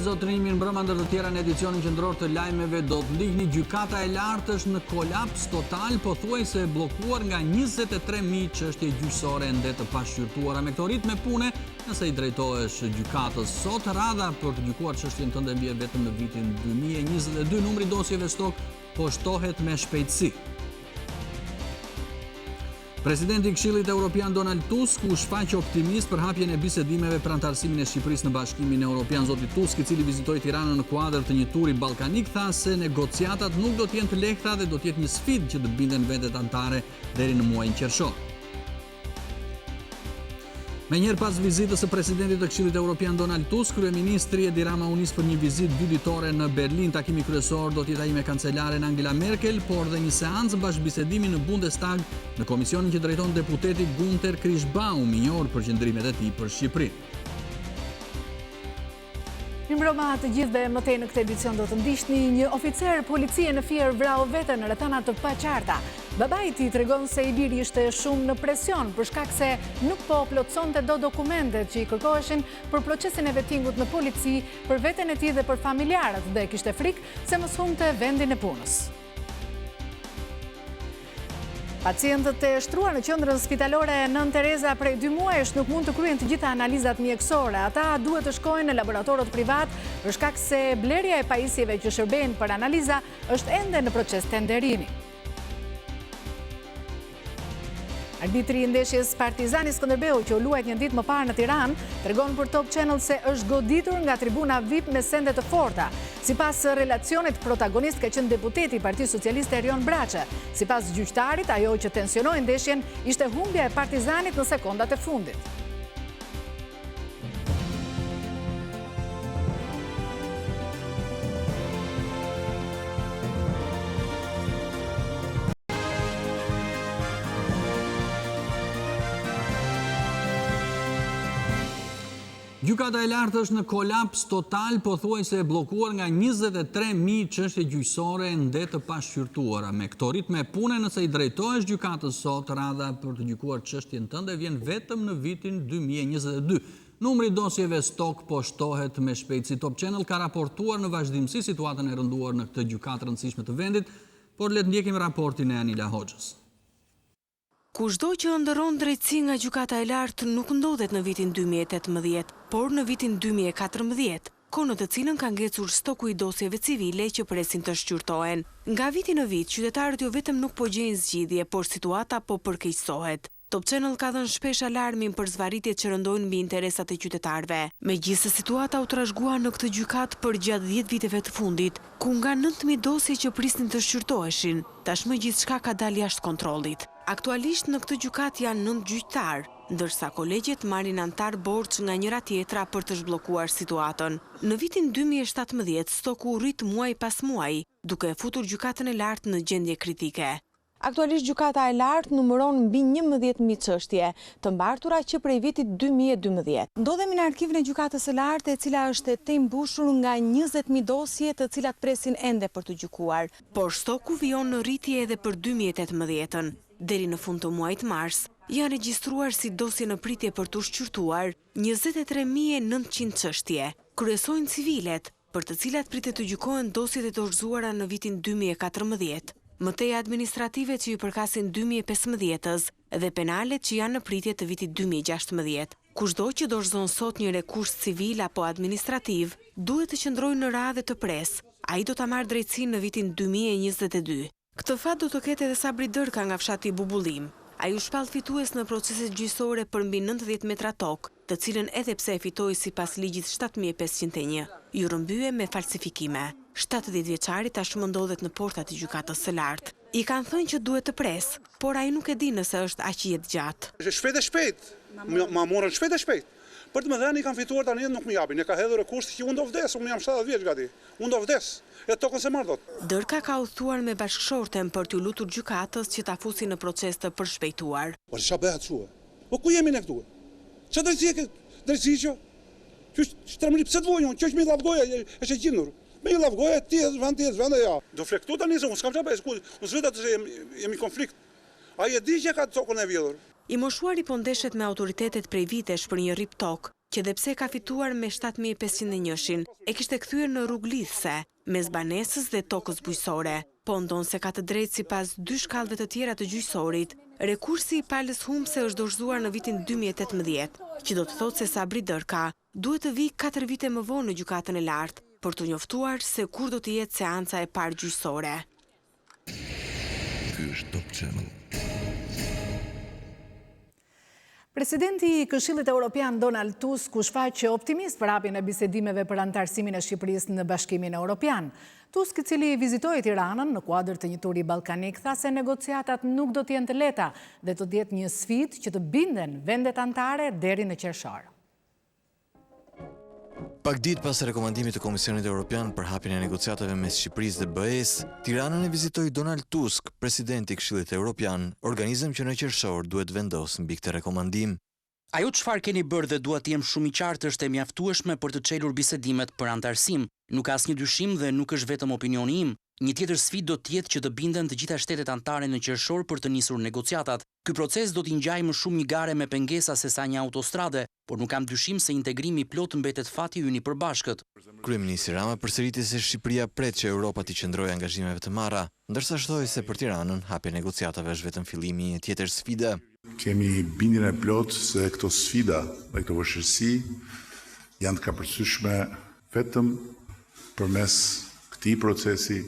zotrimin mbrëma ndër të tjera në edicionin qendror të lajmeve do të ndihni gjykata e lartë është në kolaps total, pothuajse bllokuar nga 23.000 çështje gjyqësore ende të pashqyrtuara. Me këto ritme pune, nëse i drejtohesh gjykatës sot, radha për të gjykuar çështjen tënde mbie vetëm në vitin 2022. Numri dosjeve stok po shtohet me shpejtësi. Presidenti i Këshillit Evropian Donald Tusk u shfaq optimist për hapjen e bisedimeve për anëtarësimin e Shqipërisë në Bashkimin Evropian. Zoti Tusk, i cili vizitoi Tiranën në kuadër të një turi ballkanik, tha se negociatat nuk do të jenë të lehta dhe do të jetë një sfidë që të binden vendet anëtare deri në muajin qershor. Menjëherë pas vizitës së presidentit të Këshillit Evropian Donald Tusk, kryeministri Edi Rama u nis për një vizitë 2 ditore në Berlin. Takimi kryesor do të jetë ai me kancelaren Angela Merkel, por dhe një seancë bashkëbisedimi në Bundestag në komisionin që drejton deputeti Gunter Krishbaum, i njohur për qendrimet e tij për Shqipërinë. Mirëmbrëma të gjithëve, më tej në këtë edicion do të ndiqni një oficer policie në Fier vrau veten në rrethana të paqarta. Babai i tij tregon se i biri ishte shumë në presion për shkak se nuk po plotësonte do dokumentet që i kërkoheshin për procesin e vettingut në polici për veten e tij dhe për familjarët dhe kishte frikë se mos humte vendin e punës. Pacientët e shtruar në qendrën spitalore Nën Tereza prej 2 muajsh nuk mund të kryejnë të gjitha analizat mjekësore. Ata duhet të shkojnë në laboratorët privat për shkak se blerja e pajisjeve që shërbejnë për analiza është ende në proces tenderimi. Arbitri i ndeshjes Partizani Skënderbeu, që u luajt një ditë më parë në Tiranë, tregon për Top Channel se është goditur nga tribuna VIP me sende të forta. Sipas relacionit, protagonist ka qenë deputeti i Partisë Socialiste Erion Braçe. Sipas gjyqtarit, ajo që tensionoi ndeshjen ishte humbja e Partizanit në sekondat e fundit. Gjykata e lartë është në kolaps total, pothuajse e bllokuar nga 23.000 çështje gjyqësore ende të pashqyrtuara. Me këto ritme pune, nëse i drejtohesh gjykatës sot, radha për të gjykuar çështjen tënde vjen vetëm në vitin 2022. Numri dosjeve stok po shtohet me shpejtësi. Top Channel ka raportuar në vazhdimsi situatën e rënduar në këtë gjykatë rëndësishme të vendit, por le të ndjekim raportin e Anila Hoxhës. Kushdo që ndërron drejtësi nga gjykata e lartë nuk ndodhet në vitin 2018, por në vitin 2014, kohë në të cilën ka ngecur stoku i dosjeve civile që presin të shqyrtohen. Nga viti në vit, qytetarët jo vetëm nuk po gjejnë zgjidhje, por situata po përkeqësohet. Top Channel ka dhënë shpesh alarmin për zvarritjet që rëndojnë mbi interesat e qytetarëve. Megjithëse situata u trashëgua në këtë gjykatë për gjatë 10 viteve të fundit, ku nga 9.000 dosje që prisnin të shqyrtoheshin, tashmë gjithçka ka dalë jashtë kontrollit. Aktualisht në këtë gjykatë janë 9 gjyqtar, ndërsa kolegjet marrin antar borxh nga njëra tjetra për të zhbllokuar situatën. Në vitin 2017 stoku u rrit muaj pas muaji, duke futur gjykatën e lartë në gjendje kritike. Aktualisht gjykata e lartë numëron mbi 11.000 çështje, të mbartura që prej vitit 2012. Ndodhemi në arkivin e gjykatës së lartë, e cila është e mbushur nga 20.000 dosje, të cilat presin ende për të gjykuar. Por stoku vijon në rritje edhe për 2018-ën. Deri në fund të muajit mars, janë regjistruar si dosje në pritje për të shqyrtuar 23.900 çështje. Kryesojnë civilet, për të cilat pritet të gjykohen dosjet e dorëzuara në vitin 2014. Mëtej administrative që i përkasin 2015-ës dhe penalet që janë në pritje të vitit 2016. Kushdo që dorëzon sot një rekurs civil apo administrativ, duhet të qëndrojë në radhë të pres. Ai do ta marrë drejtësinë në vitin 2022. Këtë fat do të ketë edhe Sabri Dërka nga fshati Bubullim. Ai u shpall fitues në proceset gjyqësore për mbi 90 metra tokë, të cilën edhe pse e fitoi sipas ligjit 7501, ju rëmbye me falsifikime. 70 vjeçari tashmë ndodhet në portat e gjykatës së lartë. I kanë thënë që duhet të pres, por ai nuk e di nëse është aq jetë gjatë. Shpejt e shpejt. Ma morën shpejt e shpejt. Për të më dhënë i kanë fituar tani nuk më japin. Ne ka hedhur rekurs që unë do vdes, unë jam 70 vjeç gati. Unë do vdes. E tokën se marr dot. Dërka ka udhëtuar me bashkëshorten për t'u lutur gjykatës që ta fusi në proces të përshpejtuar. Po çfarë bëhet këtu? Po ku jemi ne këtu? Çfarë drejtësi ke? Drejtësi që? Që tërmëri pse të vojun? Që është me lavgoja, është e gjindur. Me lavgoja ti vend ja. Do flektu tani se unë s'kam çfarë bëj. Unë vetë të jemi konflikt. Ai e di që ka tokën e vjedhur. I moshuari po ndeshet me autoritetet prej vitesh për një rip tokë, që dhe pse ka fituar me 7.501, e kishte kthyer në rrugë lidhse mes banesës dhe tokës bujqësore, po ndonë se ka të drejtë sipas 2 shkallëve të tjera të gjyqësorit. Rekursi i palës humbse është dorëzuar në vitin 2018, që do të thotë se Sabri Dërka duhet të vijë 4 vite më vonë në gjykatën e lartë për të njoftuar se kur do të jetë seanca e parë gjyqësore. Ky është Top Channel. Presidenti i Këshillit Evropian Donald Tusk u shfaqe optimist për hapjen e bisedimeve për anëtarësimin e Shqipërisë në Bashkimin Evropian. Tusk, i cili vizitoi Tiranën në kuadër të një turi ballkanik, tha se negociatat nuk do të jenë të lehta dhe do të jetë një sfidë që të binden vendet anëtare deri në qershor. Pak ditë pas rekomandimit të Komisionit Evropian për hapjen e negociatave mes Shqipërisë dhe BE-s, Tiranën e vizitoi Donald Tusk, presidenti i Këshillit Evropian, organizëm që në qershor duhet vendosë mbi këtë rekomandim. Ajo çfarë keni bërë dhe dua të jem shumë i qartë është e mjaftueshme për të çelur bisedimet për anëtarësim. Nuk ka asnjë dyshim dhe nuk është vetëm opinioni im. Një tjetër sfidë do të jetë që të binden të gjitha shtetet anëtare në qershor për të nisur negociatat. Ky proces do t'i ngjajë më shumë një gare me pengesa se sa një autostrade, por nuk kam dyshim se integrimi plot mbetet fati ynë i përbashkët. Kryeministri Rama përsëriti se Shqipëria pret që Europa t'i qëndrojë angazhimeve të marra, ndërsa shtoi se për Tiranën hapja e negociatave është vetëm fillimi i një tjetër sfide. Kemi bindjen e plot se këto sfida dhe këto vështirësi janë të kapërcyeshme vetëm përmes këtij procesi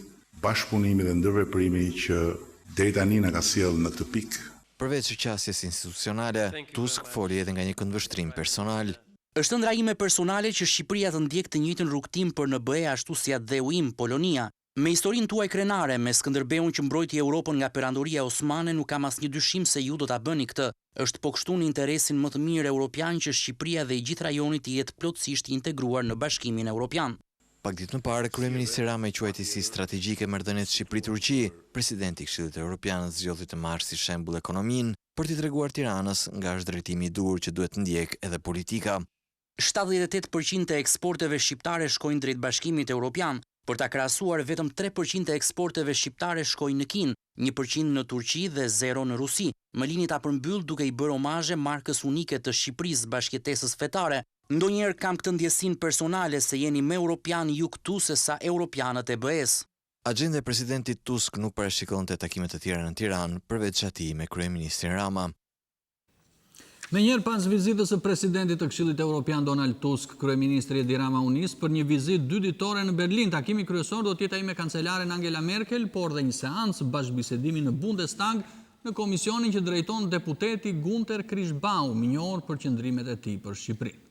bashkëpunimi dhe ndërveprimi që deri tani na ka sjellë në këtë pikë. Përveç qasjes institucionale, Tusk foli edhe nga një këndvështrim personal. Është ëndra ime personale që Shqipëria të ndjek të njëjtën rrugtim për në BE ashtu si atë dheu im, Polonia. Me historinë tuaj krenare, me Skënderbeun që mbrojti Europën nga perandoria osmane, nuk kam asnjë dyshim se ju do ta bëni këtë. Është po kështu në interesin më të mirë evropian që Shqipëria dhe i gjithë rajoni të jetë plotësisht integruar në Bashkimin Evropian. Pak ditë më parë, kryeministri Rama i quajti si strategjike marrëdhëniet Shqipëri-Turqi. Presidenti i Këshillit Evropian zgjodhi të marrë si shembull ekonominë për t'i treguar Tiranës nga është drejtimi i dur që duhet të ndjek edhe politika. 78% e eksporteve shqiptare shkojnë drejt Bashkimit Evropian. Për ta krahasuar, vetëm 3% e eksporteve shqiptare shkojnë në Kinë, 1% në Turqi dhe 0% në Rusi. Më lini ta përmbyll duke i bërë omazhe markës unike të Shqipërisë, bashkëjetesës fetare. Ndonjëherë kam këtë ndjesinë personale se jeni më europian ju këtu se sa europianët e BE-s. Agjenda e presidentit Tusk nuk parashikonte takime të tjera në Tiranë, përveç atij me kryeministrin Rama. Me njerë pas vizitës së presidentit të Këshillit Evropian Donald Tusk, kryeministri Edi Rama u nis për një vizitë 2 ditore në Berlin. Takimi kryesor do të jetë ai me kancelaren Angela Merkel, por dhe një seancë bashkëbisedimi në Bundestag në komisionin që drejton deputeti Gunter Krishbaum, i njohur për qëndrimet e tij për Shqipërinë.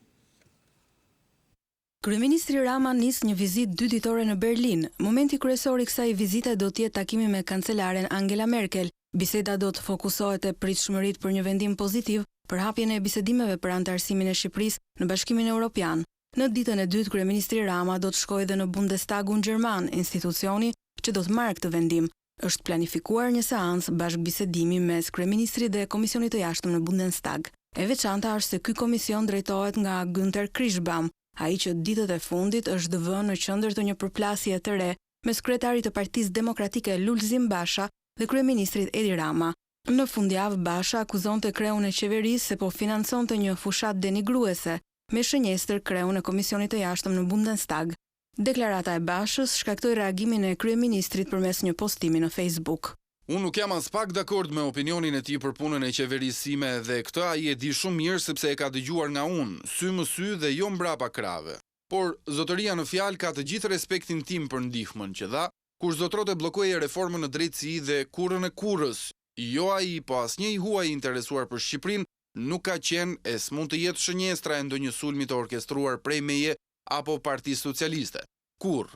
Kryeministri Rama nis një vizitë 2 ditore në Berlin. Momenti kryesor i kësaj vizite do të jetë takimi me kancelaren Angela Merkel. Biseda do të fokusohet te pritshmëritë për një vendim pozitiv për hapjen e bisedimeve për anëtarësimin e Shqipërisë në Bashkimin Evropian. Në ditën e dytë, kryeministri Rama do të shkojë edhe në Bundestagun gjerman, institucioni që do të marrë këtë vendim. Është planifikuar një seancë bashkëbisedimi mes kryeministrit dhe komisionit të jashtëm në Bundestag. E veçanta është se ky komision drejtohet nga Gunter Krishbaum, ai që ditët e fundit është vënë në qendër të një përplasje të re mes kryetarit të Partisë Demokratike Lulzim Basha dhe kryeministrit Edi Rama. Në fundjavë Basha akuzonte kreun e qeverisë se po financonte një fushat denigruese me shënjestër kreun e komisionit të jashtëm në Bundestag. Deklarata e Bashës shkaktoi reagimin e kryeministrit përmes një postimi në Facebook. Unë nuk jam as pak dakord me opinionin e tij për punën e qeverisë sime dhe këtë ai e di shumë mirë sepse e ka dëgjuar nga unë, sy më sy dhe jo mbrapa krave. Por zotëria në fjalë ka të gjithë respektin tim për ndihmën që dha, kur zotrote bllokoje reformën në drejtësi dhe kurrën e kurrës. Jo ai, po asnjë i huaj interesuar për Shqipërinë nuk ka qenë e s'mund të jetë shënjestra e ndonjë sulmi të orkestruar prej meje apo Partisë Socialiste. Kurr.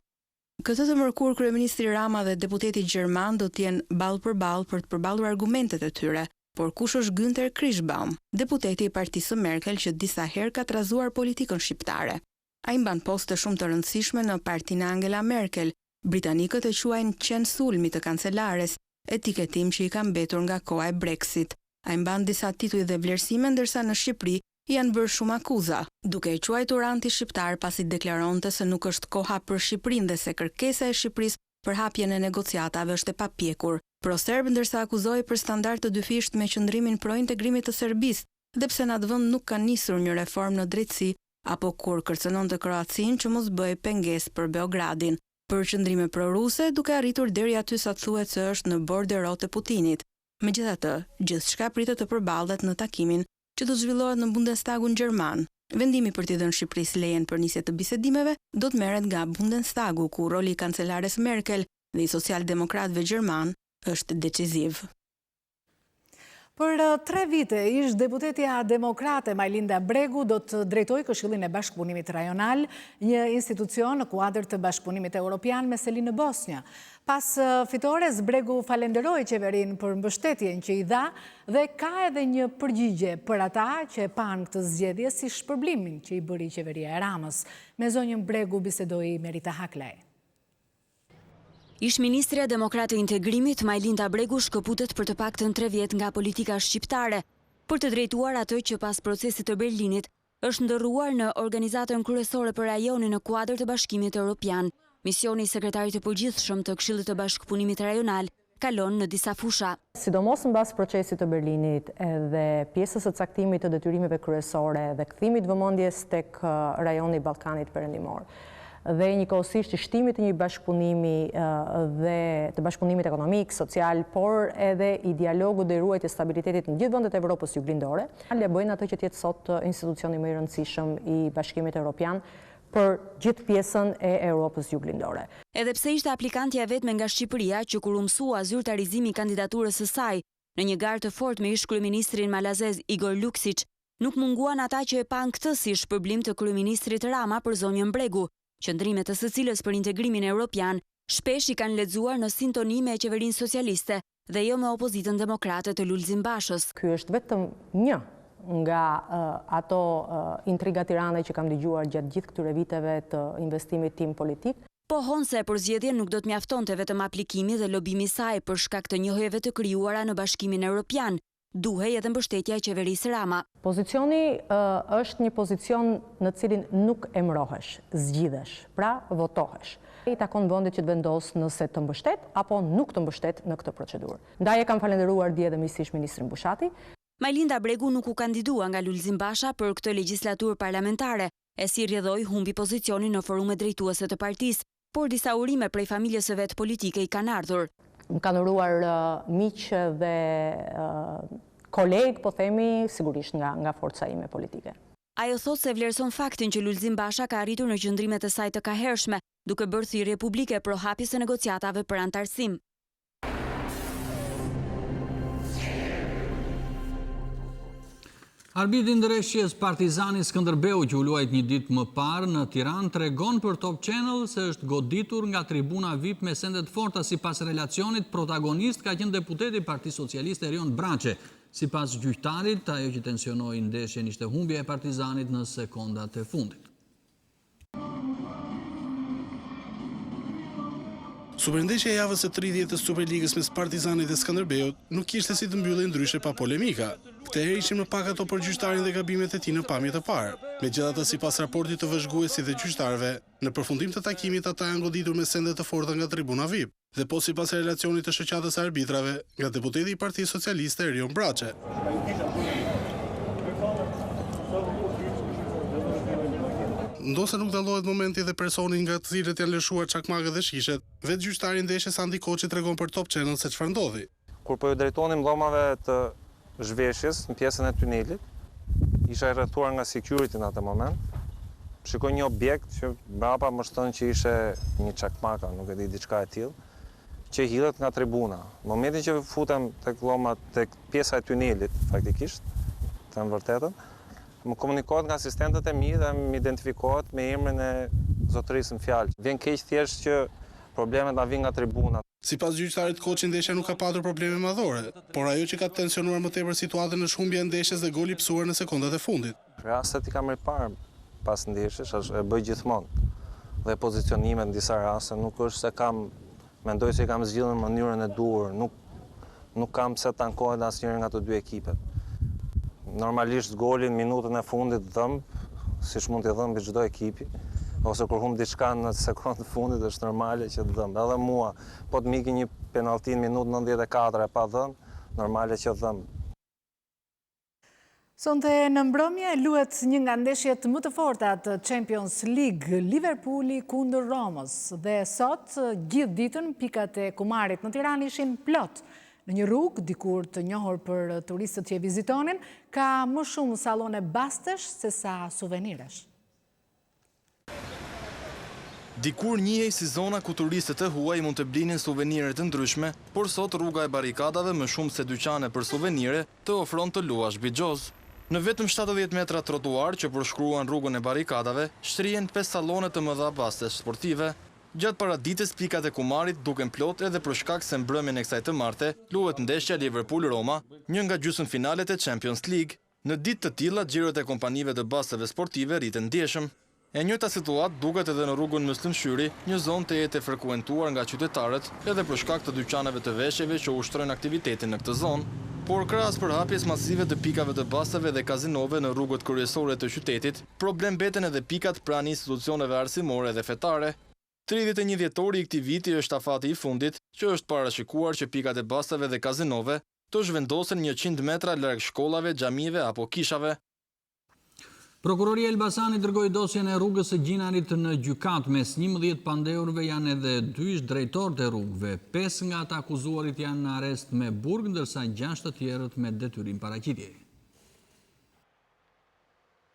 Këtë të mërkur, kryeministri Rama dhe deputeti gjerman do të jenë ballë për ballë për të përballur argumentet e tyre. Por kush është Gunter Krishbaum, deputeti i Partisë së Merkel që disa herë ka trazuar politikën shqiptare? Ai mban poste shumë të rëndësishme në partinë Angela Merkel. Britanikët e quajnë qen sulmi të kancelares, etiketim që i ka mbetur nga koha e Brexit. Ai mban disa tituj dhe vlerësime, ndërsa në Shqipëri janë bërë shumë akuza, duke i quajtur anti-shqiptar pasi deklaronte se nuk është koha për Shqipërinë dhe se kërkesa e Shqipërisë për hapjen e negociatave është e papjekur. Pro-serb ndërsa akuzoi për standard të dyfisht me qëndrimin pro integrimit të Serbisë, dhe pse në atë vend nuk ka nisur një reformë në drejtësi apo kur kërcënonte Kroacinë që mos bëj pengesë për Beogradin, për qëndrime proruse duke arritur deri aty sa thuhet se është në borderot e Putinit. Megjithatë, gjithçka pritet të përballet në takimin që do të zhvillohet në Bundestagun gjerman. Vendimi për t'i dhënë Shqipërisë lejen për nisje të bisedimeve do të merret nga Bundestagu, ku roli i kancelares Merkel dhe i socialdemokratëve gjerman është deciziv. Për 3 vite, ish deputetja demokrate Majlinda Bregu do të drejtoj Këshillin e Bashkëpunimit Rajonal, një institucion në kuadër të Bashkëpunimit Evropian me seli në Bosnjë. Pas fitores, Bregu falenderoi qeverin për mbështetjen që i dha dhe ka edhe një përgjigje për ata që e panë këtë zgjedhje si shpërblimin që i bëri qeveria e Ramës. Me zonjën Bregu bisedoi Merita Haklaj. Ish Ministrja Demokrate e Integrimit Majlinda Bregu shkëputet për të paktën 3 vjet nga politika shqiptare, për të drejtuar atë që pas procesit të Berlinit është ndërruar në organizatën kryesore për rajonin në kuadër të Bashkimit Evropian. Misioni i sekretarit të përgjithshëm të Këshillit të Bashkëpunimit Rajonal kalon në disa fusha. Sidomos mbas procesit të Berlinit edhe pjesës së caktimit të detyrimeve kryesore dhe kthimit vëmendjes tek rajoni i Ballkanit Perëndimor dhe njëkohësisht i shtimit të një bashkëpunimi dhe të bashkëpunimit ekonomik, social, por edhe i dialogut dhe i ruajtjes stabilitetit në gjithë vendet e Evropës juglindore. Le bëjnë atë që tjetë sot institucioni më i rëndësishëm i Bashkimit Evropian për gjithë pjesën e Europës juglindore. Edhe pse ishte aplikantja vetme nga Shqipëria që kur u mësua zyrtarizimi i kandidaturës së saj në një garë të fortë me ish kryeministrin malazez Igor Luksic, nuk munguan ata që e pan këtë si shpërblim të kryeministrit Rama për zonjën Bregu. Qëndrimet të së cilës për integrimin evropian shpesh i kanë lexuar në sintoni me qeverinë socialiste dhe jo me opozitën demokrate të Lulzim Bashës. Ky është vetëm një nga ato intriga tirane që kam dëgjuar gjatë gjithë këtyre viteve të investimit tim politik. Po honse për zgjedhjen nuk do të mjaftonte vetëm aplikimi dhe lobimi i saj për shkak të njohjeve të krijuara në Bashkimin Evropian. Duhej edhe mbështetja e qeverisë Rama. Pozicioni është një pozicion në cilin nuk emrohesh, zgjidhesh, pra votohesh. I takon vendit që të vendos nëse të mbështet apo nuk të mbështet në këtë procedurë. Ndaj e kam falenderuar dje dhe misisht ministrin Bushati. Majlinda Bregu nuk u kandidua nga Lulzim Basha për këtë legjislaturë parlamentare, e si rrjedhoi humbi pozicionin në forumet drejtuese të partisë, por disa urime prej familjes së vet politike i kanë ardhur. Më kanë uruar miq dhe kolegë, po themi, sigurisht nga forca ime politike. Ajo thot se vlerëson faktin që Lulzim Basha ka arritur në qëndrimet e saj të kahershme, duke bërë thirrje publike për hapjes së negociatave për antarësim. Arbitri i ndërreshjes Partizani Skënderbeu që u luajt një ditë më parë në Tiranë tregon për Top Channel se është goditur nga tribuna VIP me sende të forta. Sipas relacionit, protagonist ka qenë deputeti i Partisë Socialiste Erion Braçe. Sipas gjyqtarit, ajo që tensionoi ndeshjen ishte humbja e Partizanit në sekondat e fundit. Superndeshja e javës së 30 të Superligës mes Partizanit dhe Skënderbeut nuk kishte si të mbyllej ndryshe pa polemika. Këtë herë ishin më pak ato për gjyqtarin dhe gabimet e tij në pamje të parë. Megjithatë, sipas raportit të vëzhguesit dhe gjyqtarëve, në përfundim të takimit ata janë goditur me sende të forta nga tribuna VIP, dhe po sipas relacionit të shoqatës së arbitrave, nga deputeti i Partisë Socialiste Erion Braçe. Ndose nuk dallohet momenti dhe personi nga të cilët janë lëshuar çakmakët dhe shishet, vetë gjyqtari i ndeshjes Andi Koçi tregon për Top Channel se çfarë ndodhi. Kur po ju drejtonim llomave të zhveshjes në pjesën e tunelit, isha rrethuar nga security në atë moment. Shikoj një objekt që mbrapa më shton që ishte një çakmaka, nuk e di diçka e tillë, që hidhet nga tribuna. Në momentin që futem tek lloma tek pjesa e tunelit, faktikisht, të them vërtetën, më komunikohet nga asistentët e mi dhe më identifikohet me emrin e zotërisë në fjalë. Vjen keq thjesht që problemet na vijnë nga tribuna. Sipas gjyqtarit Koçi, ndeshja nuk ka patur probleme madhore, por ajo që ka tensionuar më tepër situatën është humbja e ndeshjes dhe goli i psuar në sekondat e fundit. Rastet i kam parë pas ndeshjes, e bëj gjithmonë. Dhe pozicionimet në disa raste nuk është se mendoj se kam zgjidhur në mënyrën e duhur, nuk kam pse të ankohet asnjëri nga të dy ekipet. Normalisht golin minutën e fundit dhëmb, siç mund t'i dhëmbë çdo ekipi, ose kur humb diçka në sekondën e fundit është normale që të dhëmb. Edhe mua, po të miki një penallti në minutën 94 e pa dhënë, normale që dhëmb. Sonte në mbrëmje luhet një nga ndeshjet më të forta të Champions League, Liverpooli kundër Romës, dhe sot gjithë ditën pikat e kumarit në Tiranë ishin plot. Në një rrugë dikur të njohur për turistët që e vizitonin, ka më shumë sallone bastesh se sa suveniresh. Dikur njihej si zona ku turistët e huaj mund të blinin suvenire të ndryshme, por sot rruga e barikadave më shumë se dyqane për suvenire të ofron të luash bigjoz. Në vetëm 70 metra trotuar që përshkruan rrugën e barikadave, shtrihen 5 sallone të mëdha bastesh sportive. Gjatë paraditës pikat e kumarit duken plot edhe për shkak se mbrëmjen e kësaj të marte luhet ndeshja Liverpool-Roma, një nga gjysmëfinalet e Champions League. Në ditë të tilla xhirot e kompanive të basteve sportive rriten ndjeshëm. E njëjta situatë duket edhe në rrugën Muslimshyri, një zonë të jetë e frekuentuar nga qytetarët edhe për shkak të dyqaneve të veshjeve që ushtrojnë aktivitetin në këtë zonë. Por krahas përhapjes masive të pikave të basteve dhe kazinove në rrugët kryesore të qytetit, problem mbeten edhe pikat pranë institucioneve arsimore dhe fetare. 31 dhjetori i këtij viti është afati i fundit, që është parashikuar që pikat e basteve dhe kazinove të zhvendosen 100 metra larg shkollave, xhamive apo kishave. Prokuroria e Elbasanit dërgoi dosjen e rrugës së Gjinarit në gjykat. Mes 11 pandeurve janë edhe 2 drejtorët e rrugëve. 5 nga ata akuzuarit janë në arrest me burg, ndërsa 6 të tjerët me detyrim paraqitjeje.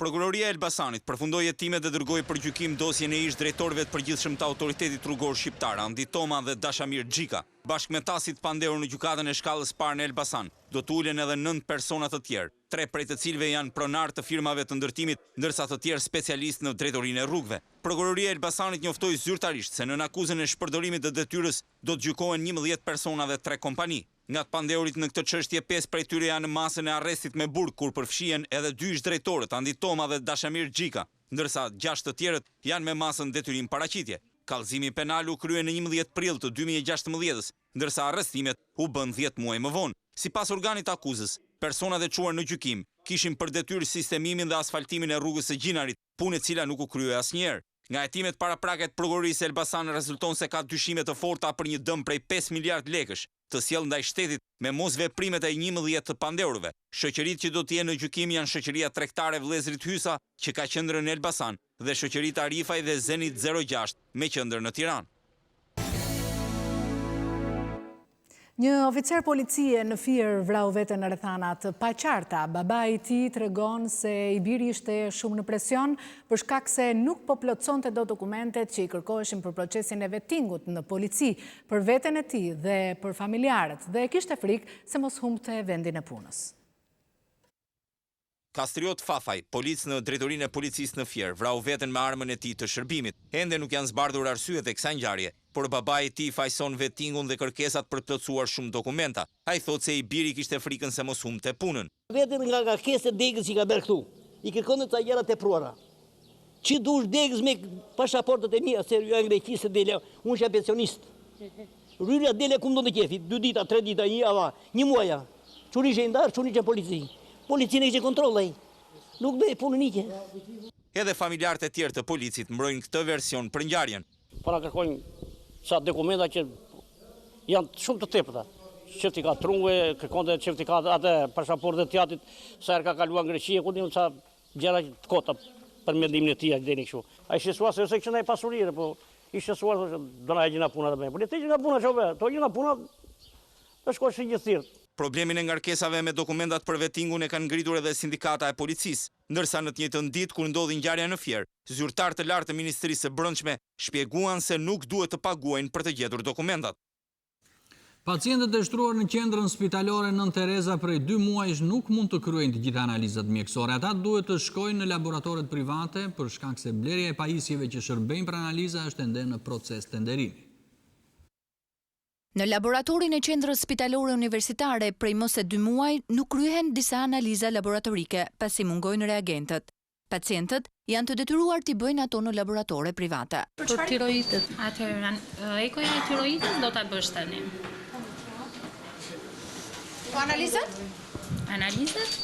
Prokuroria e Elbasanit përfundoi hetimet dhe dërgoi për gjykim dosjen e ish drejtorëve të përgjithshëm të autoritetit rrugor shqiptar, Andi Toma dhe Dashamir Xhika. Bashkë me tasit pandeur në gjykatën e shkallës parë në Elbasan, do të ulen edhe 9 persona të tjerë, 3 prej të cilëve janë pronar të firmave të ndërtimit, ndërsa të tjerë specialistë në drejtorinë e rrugëve. Prokuroria e Elbasanit njoftoi zyrtarisht se në akuzën e shpërdorimit të detyrës do të gjykohen 11 persona dhe 3 kompani. Nga të pandeurit në këtë çështje 5 prej tyre janë në masën e arrestit me burg, kur përfshihen edhe 2 ish drejtorët, Andi Toma dhe Dashamir Xhika, ndërsa 6 të tjerët janë me masën detyrim paraqitje. Kallëzimi penal u krye në 11 prill të 2016, ndërsa arrestimet u bën 10 muaj më vonë. Sipas organit akuzës, personat e çuar në gjykim kishin për detyrë sistemimin dhe asfaltimin e rrugës së Gjinarit, punë e cila nuk u krye asnjëherë. Nga hetimet parapraket prokurorisë e Elbasan rezulton se ka dyshime të forta për një dëm prej 5 miliard lekësh të sjellë ndaj shtetit me mosveprimet e 11 të pandeurve. Shoqëritë që do të jenë në gjykim janë Shoqëria Tregtare Vëllezrit Hysa, që ka qendrën në Elbasan, dhe Shoqëritë Arifaj dhe Zenit 06 me qendër në Tiranë. Një oficer policie në Fier vrau veten në rrethana të paqarta. Babai i tij tregon se i biri ishte shumë në presion për shkak se nuk po plotësonte dot dokumentet që i kërkoheshin për procesin e vettingut në polici, për veten e tij dhe për familjarët, dhe kishte frikë se mos humbte vendin e punës. Kastriot Fafaj, polic në drejtorinë e policisë në Fier, vrau veten me armën e tij të shërbimit. Ende nuk janë zbardhur arsyet e kësaj ngjarje, por babai i tij fajson vettingun dhe kërkesat për plotësuar shumë dokumenta. Ai thotë se i biri kishte frikën se mos humbte punën. Vetëm nga kërkesa degës që ka bërë këtu, i kërkon të gjëra të pruara. Çi dush degës me pasaportët e mia, se ju anglisht dele, unë jam pensionist. Rryra dele ku do të kefi, 2 dita, 3 dita, një muaj. Çuni që ndar, çuni që polici. Policinë që kontrolloj. Nuk bëj punën ike. Edhe familjarët e tjerë të policit mbrojnë këtë version për ngjarjen. Para kërkojnë sa dokumenta që janë shumë të tepërta. Certifikat trungue, kërkonte certifikat atë pasaportë të tjatit, sa herë ka kaluar në Greqi, ku diun sa gjëra të kota për mendimin e tij deri kështu. Ai shësuar se që ndaj pasurire, po i shësuar thoshte do na gjina puna të bëjmë. Po le të gjina puna çove, to gjina puna të shkosh në gjithë thirr. Problemin e ngarkesave me dokumentat për vettingun e kanë ngritur edhe sindikata e policisë, ndërsa në të njëjtën ditë kur ndodhi ngjarja në Fier, zyrtar të lartë të Ministrisë së Brendshme shpjeguan se nuk duhet të paguajnë për të gjetur dokumentat. Pacientët e shtruar në qendrën spitalore Nën Tereza prej 2 muajsh nuk mund të kryejnë të gjitha analizat mjekësore. Ata duhet të shkojnë në laboratoret private për shkak se blerja e pajisjeve që shërbejnë për analiza është ende në proces tenderimi. Në laboratorin e qendrës spitalore universitare prej më se 2 muaj nuk kryhen disa analiza laboratorike pasi mungojnë reagentët. Pacientët janë të detyruar t'i bëjnë ato në laboratore private. Për tiroidët. Atëherë, ekoja e tiroidës do t'a bësh tani. Po analizat? Analizat?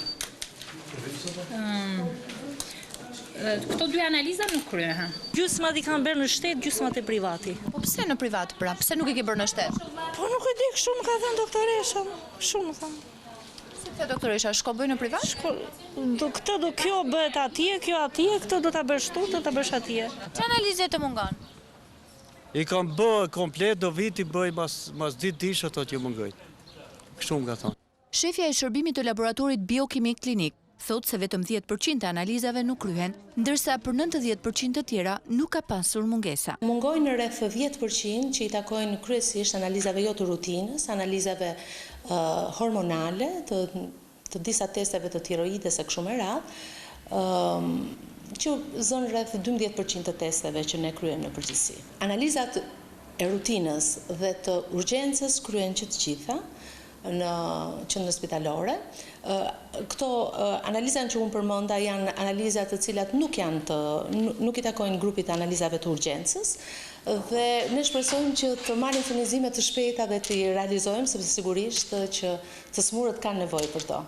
Këto 2 analiza nuk kryehen. Gjysmat i kanë bërë në shtet, gjysmat e privati. Po pse në privat pra? Pse nuk i ke bërë në shtet? Po nuk e di, shumë ka thënë doktoresha, shumë thënë. Se doktoresha, shko bëj në privat? Kjo bëhet atje, kjo atje, këtë do ta bësh këtu, do ta bësh atje. Që analizë të mungon? I kam bë komplet, do viti bëj mas ditë dish ato që mungoj. Kështu nga thonë. Shefja e shërbimit të laboratorit biokimik klinik thot se vetëm 10% e analizave nuk kryhen, ndërsa për 90% të tjera nuk ka pasur mungesa. Mungojnë rreth 10% që i takojnë kryesisht analizave jo të rutinës, analizave hormonale, të disa testeve të tiroides e kështu me radhë, që zon rreth 12% të testeve që ne kryejmë në përgjithësi. Analizat e rutinës dhe të urgjencës kryen që të gjitha në qendrën spitalore. Këto analizat që unë përmenda janë analizat të cilat nuk i takojnë grupit të analizave të urgjencës dhe ne shpresojmë që të marrim furnizime të shpejta dhe të realizojmë, sepse sigurisht që të smurët kanë nevojë për to.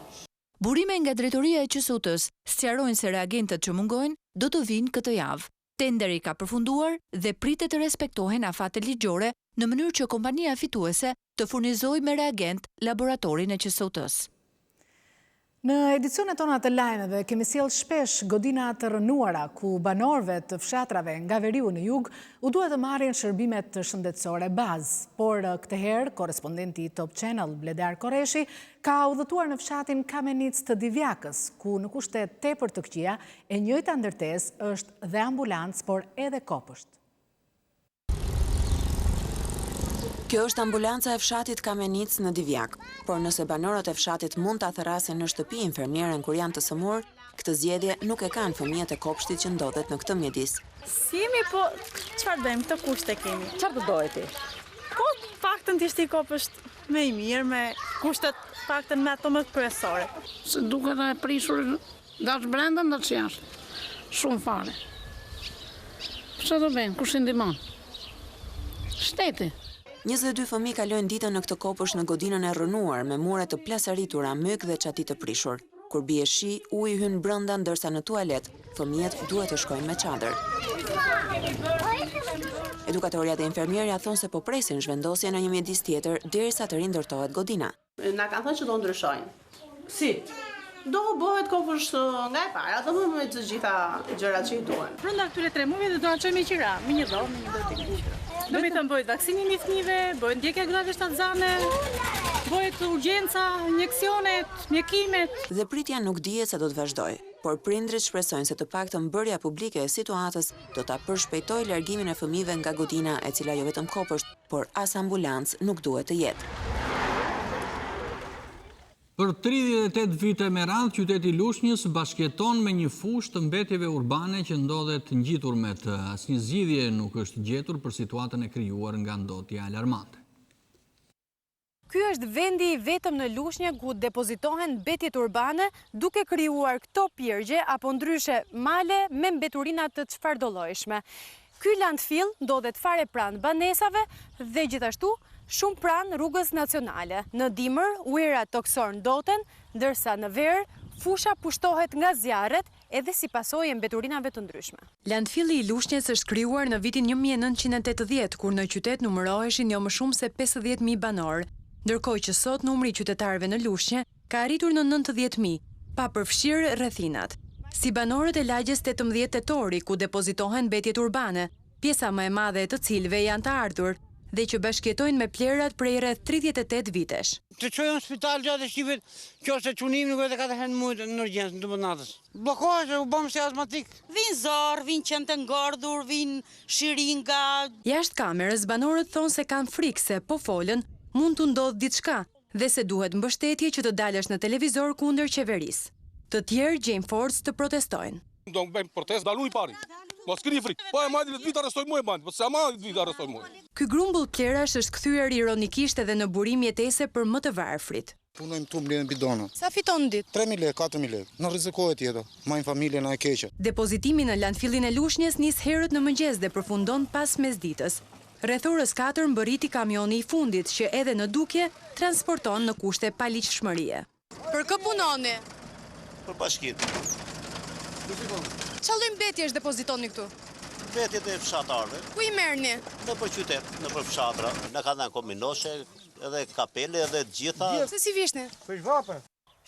Burime nga drejtoria e QSUT-s sqarojnë se reagentët që mungojnë do të vinë këtë javë. Tenderi ka përfunduar dhe pritet të respektohen afatet ligjore në mënyrë që kompania fituese të furnizojë me reagent laboratorin e QSUT-s. Në edicionet tona të lajmeve kemi sjellë shpesh godina të rënuara ku banorëve të fshatrave nga veriu në jug u duhet të marrin shërbimet shëndetësore bazë, por këtë herë korespondenti i Top Channel Bledar Koreshi ka udhëtuar në fshatin Kamenic të Divjakës, ku në kushte tepër të këqija e njëjta ndërtesë është dhe ambulancë, por edhe kopësht. Kjo është ambulanca e fshatit Kamenic në Divjak, por nëse banorët e fshatit mund ta therasin në shtëpi infermierën kur janë të sëmurë, këtë zgjedhje nuk e kanë fëmijët e kopshtit që ndodhet në këtë mjedis. Si jemi, po çfarë bëjmë, këtë kushte kemi? Çfarë do doje ti? Po, paktën të ishte i kopësht më i mirë, me kushtet paktën me ato më kryesore. Se duket e prishur dash brenda ndaç jashtë. Shumë fare. Çfarë do bëjmë? Kush i ndihmon? Shteti. 22 fëmijë kalojnë ditën në këtë kopësht në godinën e rënuar me mure të plasaritura, myk dhe çati të prishur. Kur bie shi, uji hyn brenda ndërsa në tualet fëmijët duhet të shkojnë me çadër. Edukatorja dhe infermierja thonë se po presin zhvendosje në një mjedis tjetër derisa të rindërtohet godina. Na kanë thënë që do ndryshojnë. Si? Do bëhet kopësht nga e para, do bëhet me të gjitha gjërat që i duhen. Brenda këtyre 3 muajve do na çojmë qira, me një dorë, me një dorë tek qira. Do me të bëhet vaksinimi i fëmijëve, bëhet ndjekja e grave shtatzane, bëhet urgjenca, injeksionet, mjekimet. Dhe pritja nuk dihet se do të vazhdojë, por prindrit shpresojnë se të paktën bërja publike e situatës do ta përshpejtojë largimin e fëmijëve nga godina, e cila jo vetëm kopësht, por as ambulancë nuk duhet të jetë. Për 38 vite me radhë, qyteti Lushnjës bashkëton me një fushë të mbetjeve urbane që ndodhet ngjitur me të. Asnjë zgjidhje nuk është gjetur për situatën e krijuar nga ndotja alarmante. Ky është vendi i vetëm në Lushnjë ku depozitohen mbetjet urbane duke krijuar këto pirgje apo ndryshe male me mbeturina të çfarëdolojshme. Ky landfill ndodhet fare pranë banesave dhe gjithashtu shumë pranë rrugës nacionale. Në dimër, ujëra toksor ndoten, ndërsa në verë, fusha pushtohet nga zjarret edhe si pasojë e mbeturinave të ndryshme. Landfilli i Lushnjës është krijuar në vitin 1980, kur në qytet numëroheshin jo më shumë se 50.000 banorë, ndërkohë që sot numri i qytetarëve në Lushnjë ka arritur në 90.000, pa përfshirë rrethinat. Si banorët e lagjes 18 tetori, ku depozitohen mbetjet urbane, pjesa më e madhe e të cilëve janë të ardhur, dhe që bashkjetojnë me plerat prej rreth 38 vitesh. Të çojnë në spital gjatë shqivet, kjo është çunim nuk vetë ka të herë në në urgjencë në natës. Bllokohet, u bëm si astmatik. Vin zor, vin qenë të ngordhur, vin shiringa. Jashtë kamerës banorët thonë se kanë frikë se po folën mund të ndodhë diçka dhe se duhet mbështetje që të dalësh në televizor kundër qeverisë. Të tjerë gjejnë forcë të protestojnë. Do të bëjmë protestë, dalu i pari. Mos keni frikë. Po e majtë vit arrestoj mua e majtë, po sa majtë vit arrestoj mua. Ky grumbull plerash është kthyer ironikisht edhe në burim jetese për më të varfrit. Punojmë tu mbledhën bidona. Sa fiton në ditë? 3.000 lekë, 4.000 lekë. Në rrezikohet jeta. Majnë familjen e keqe. Depozitimi në landfillin e Lushnjës nis herët në mëngjes dhe përfundon pas mesditës. Rreth orës 4 mbërriti kamioni i fundit që edhe në dukje transporton në kushte paligjshmërie. Për kë punoni? Për bashkinë. Çfarë mbetje është depozitoni këtu? Mbetjet e fshatarëve. Ku i merrni? Në për qytet, në për fshatra, në kanë kominoshe, edhe kapele, edhe gjitha. Se si vishni? Për zhvape.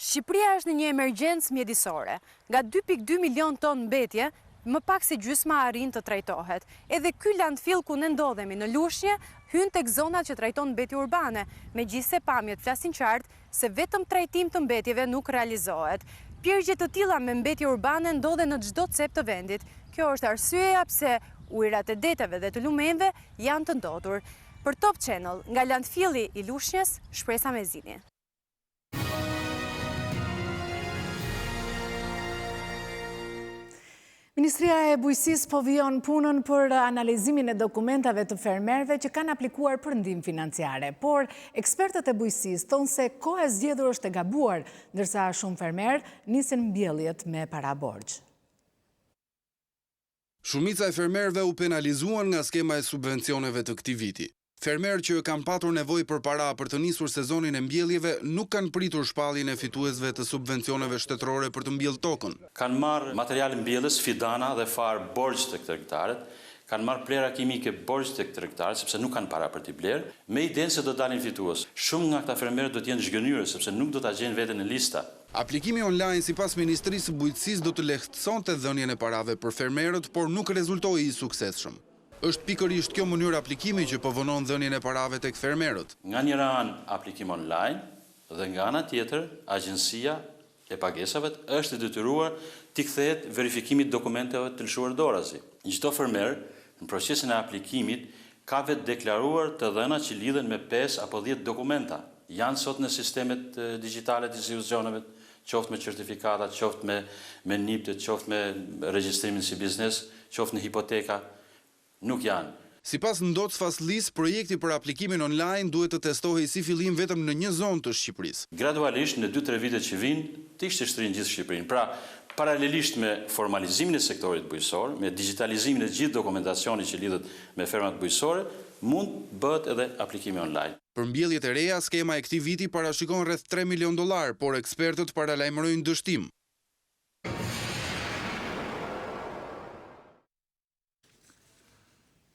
Shqipëria është në një emergjencë mjedisore. Nga 2.2 milion ton mbetje, më pak se gjysma arrin të trajtohet. Edhe ky landfill ku ne ndodhemi në Lushnjë hyn tek zonat që trajton mbetje urbane, megjithse pamjet flasin qartë se vetëm trajtim të mbetjeve nuk realizohet. Pirgje të tilla me mbetje urbane ndodhen në çdo cep të vendit. Kjo është arsyeja pse ujërat e deteve dhe të lumenjve janë të ndotur. Për Top Channel, nga landfilli i Lushnjës, Shpresa Mezini. Ministria e Bujqësisë po vijon punën për analizimin e dokumentave të fermerëve që kanë aplikuar për ndihmë financiare, por ekspertët e bujqësisë thonë se koha e zgjedhur është e gabuar, ndërsa shumë fermerë nisin mbjelljet me para borxh. Shumica e fermerëve u penalizuan nga skema e subvencioneve të këtij viti. Fermerë që kanë patur nevojë për para për të nisur sezonin e mbjelljeve nuk kanë pritur shpalljen e fituesve të subvencioneve shtetërore për të mbjellë tokën. Kanë marrë material mbjellës, fidana dhe farë borxh tek tregtarët, kanë marrë plera kimike borxh tek tregtarët sepse nuk kanë para për t'i blerë, me idenë se do dalin fitues. Shumë nga këta fermerë do të jenë zhgënjur sepse nuk do ta gjejnë veten në lista. Aplikimi online sipas Ministrisë së Bujqësisë do të lehtësonte dhënien e parave për fermerët, por nuk rezultoi i suksesshëm. Është pikërisht kjo mënyrë aplikimi që po vonon dhënien e parave tek fermerët. Nga njëra anë aplikim online dhe nga ana tjetër agjencia e pagesave është e detyruar t'i kthehet verifikimit dokumenteve të lëshuar dorazi. Çdo fermer në procesin e aplikimit ka vetë deklaruar të dhënat që lidhen me 5 apo 10 dokumenta. Janë sot në sistemet digjitale të institucioneve, qoftë me certifikata, qoftë me NIPT, qoftë me regjistrimin si biznes, qoftë në hipoteka. Nuk janë. Sipas Ndoc Faslis, projekti për aplikimin online duhet të testohej si fillim vetëm në një zonë të Shqipërisë. Gradualisht në 2-3 vite që vinë, të ishte shtrirë në gjithë Shqipërinë. Pra, paralelisht me formalizimin e sektorit bujqësor, me digitalizimin e gjithë dokumentacionit që lidhet me fermat bujqësore, mund bëhet edhe aplikimi online. Për mbjelljet e reja, skema e këtij viti parashikon rreth $3 milion, por ekspertët paralajmërojnë dështim.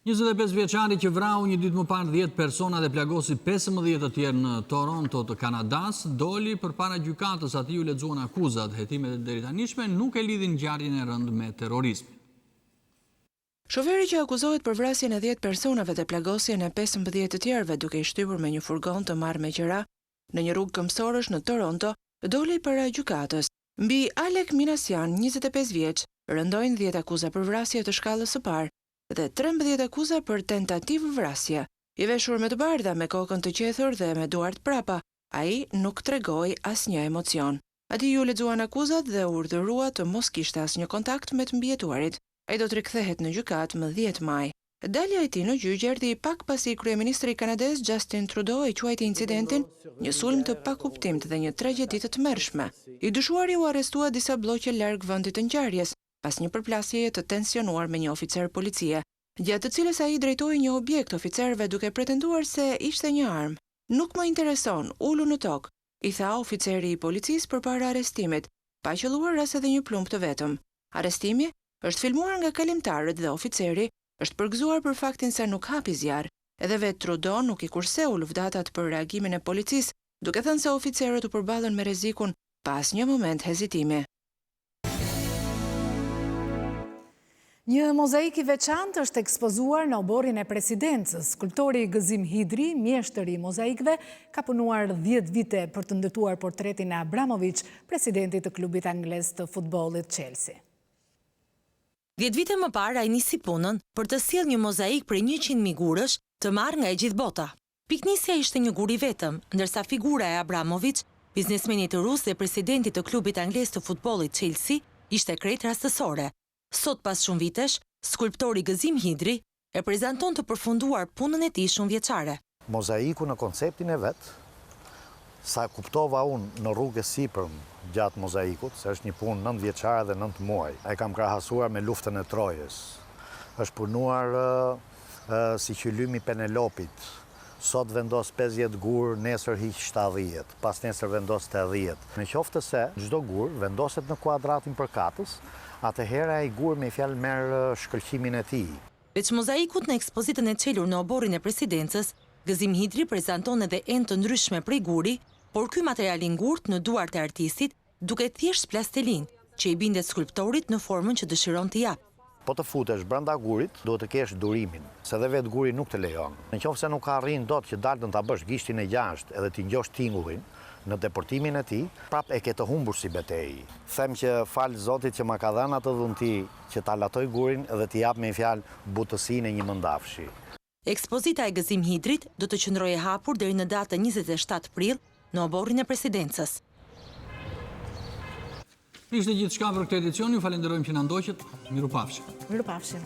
Njëzet vjeçari që vrau një ditë më parë 10 persona dhe plagosi 15 të tjerë në Toronto të Kanadas, doli përpara gjykatës, ati u lexuan akuzat, hetimet e deritanishme nuk e lidhin ngjarjen e rëndë me terrorizmin. Shoferi që akuzohet për vrasjen e 10 personave dhe plagosjen e 15 të tjerëve duke i shtypur me një furgon të marrë me qira në një rrugë këmbësorësh në Toronto, doli para gjykatës. Mbi Alek Minasjan, 25 vjeç, rëndojnë 10 akuza për vrasje të shkallës së parë dhe 13 akuza për tentativë vrasje. I veshur me të bardha, me kokën të qethur dhe me duart prapa, ai nuk tregoi asnjë emocion. Ati u lexuan akuzat dhe urdhërua të mos kishte asnjë kontakt me të mbjetuarit. Ai do të rikthehet në gjykatë më 10 maj. Dalja e tij në gjyq erdhi pak pasi kryeministri kanadez Justin Trudeau e quajti incidentin një sulm të pakuptimt dhe një tragjedi të tmerrshme. I dyshuari u arrestua disa bloqe larg vendit të ngjarjes, pas një përplasjeje të tensionuar me një oficer policie, gjatë të cilës ai drejtoi një objekt oficerëve duke pretenduar se ishte një armë. Nuk më intereson, ulu në tokë, i tha oficeri i policisë përpara arrestimit, pa qelluar as edhe një plumb të vetëm. Arrestimi është filmuar nga kalimtarët dhe oficeri është përgëzuar për faktin se nuk hapi zjarr. Edhe vetë Trudeau nuk i kurseu lufdatat për reagimin e policisë, duke thënë se oficerët u përballën me rrezikun pa asnjë moment hezitimi. Një mozaik i veçantë është ekspozuar në oborin e presidencës. Skulptori Gëzim Hidri, mjeshtër i mozaikëve, ka punuar 10 vite për të ndërtuar portretin e Abramović, presidentit të klubit anglez të futbollit Chelsea. 10 vite më parë ai nisi punën për të sjellë një mozaik prej 100.000 gurësh të marrë nga e gjithë bota. Piknisja ishte një gur i vetëm, ndërsa figura e Abramović, biznesmenit rus dhe presidentit të klubit anglez të futbollit Chelsea, ishte krejt rastësore. Sot pas shumë vitesh, skulptori Gëzim Hidri e prezanton të përfunduar punën e tij shumë vjeçare. Mozaiku në konceptin e vet, sa kuptova unë në rrugë sipër gjatë mozaikut, se është një punë 9 vjeçare dhe 9 muaj. E kam krahasuar me luftën e Trojës. Është punuar si qylymi Penelopit. Sot vendos 50 gur, nesër hiq 70, pas nesër vendos 80. Në qoftë se çdo gur vendoset në kuadratin përkatës, atëherë ai gur me fjalë merr shkëlqimin e tij. Veç mozaikut në ekspozitën e çelur në oborrin e presidencës, Gëzim Hidri prezanton edhe enë të ndryshme prej guri, por ky material i ngurtë në duart e artistit duket thjesht plastelin, që i bindet skulptorit në formën që dëshiron t'i jap. Po të futesh brenda gurit, duhet të kesh durimin, se dhe vetë guri nuk të lejon. Në qoftë se nuk arrin dot që dalën ta bësh gishtin e gjashtë edhe t'i ngjosh tingullin në deportimin e tij, prap e ke të humbur si betejë. Them që fal Zotit që ma ka dhënë atë dhunti që ta latoj gurin dhe t'i jap me fjalë butësinë e një mëndafshi. Ekspozita e Gëzim Hidrit do të qëndrojë hapur deri në datën 27 prill në oborrin e presidencës. Ishte gjithçka për këtë edicion, ju falenderojmë që na ndoqët. Mirupafshim. Mirupafshim.